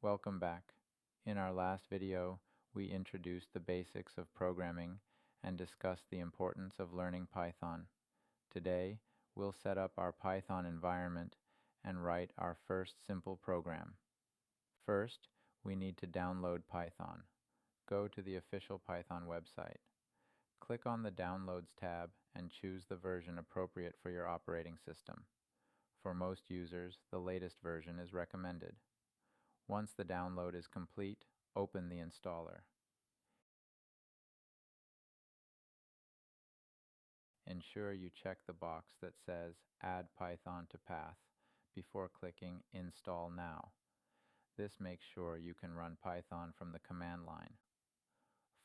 Welcome back. In our last video, we introduced the basics of programming and discussed the importance of learning Python. Today, we'll set up our Python environment and write our first simple program. First, we need to download Python. Go to the official Python website. Click on the Downloads tab and choose the version appropriate for your operating system. For most users, the latest version is recommended. Once the download is complete, open the installer. Ensure you check the box that says Add Python to Path before clicking Install Now. This makes sure you can run Python from the command line.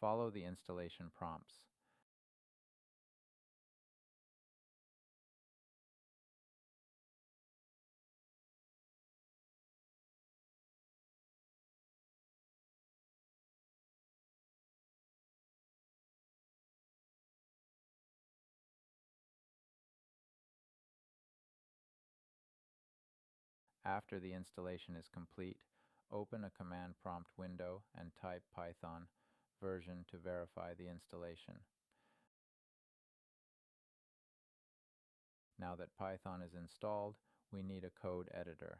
Follow the installation prompts. After the installation is complete, open a command prompt window and type Python version to verify the installation. Now that Python is installed, we need a code editor.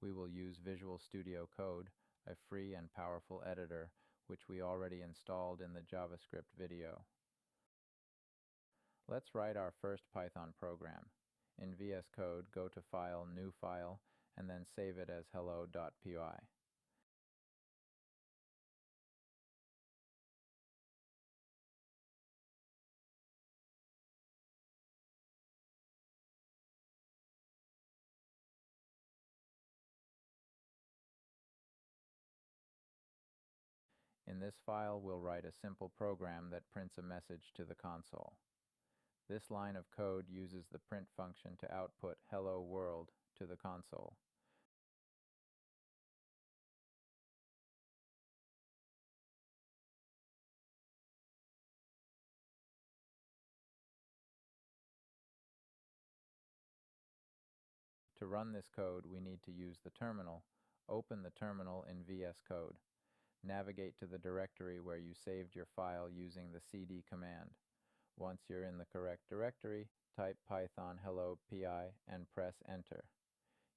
We will use Visual Studio Code, a free and powerful editor, which we already installed in the JavaScript video. Let's write our first Python program. In VS Code, go to File, New File, and then save it as hello.py. In this file, we'll write a simple program that prints a message to the console. This line of code uses the print function to output "Hello World" to the console. To run this code, we need to use the terminal. Open the terminal in VS Code. Navigate to the directory where you saved your file using the cd command. Once you're in the correct directory, type Python hello pi and press enter.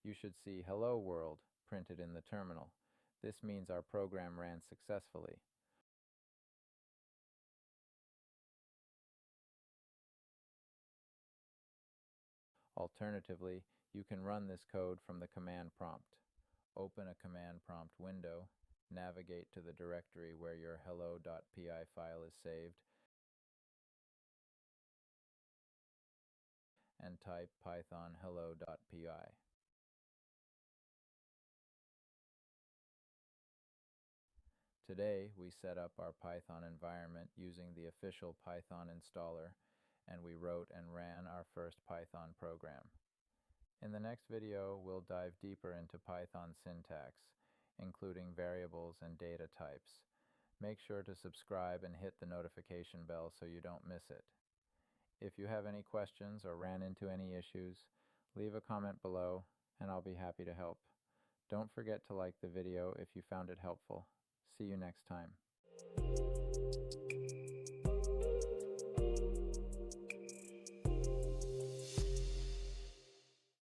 You should see "Hello World" printed in the terminal. This means our program ran successfully. Alternatively, you can run this code from the command prompt. Open a command prompt window, navigate to the directory where your hello.py file is saved, and type Python hello.py. Today, we set up our Python environment using the official Python installer, and we wrote and ran our first Python program. In the next video, we'll dive deeper into Python syntax, including variables and data types. Make sure to subscribe and hit the notification bell so you don't miss it. If you have any questions or ran into any issues, leave a comment below and I'll be happy to help. Don't forget to like the video if you found it helpful. See you next time.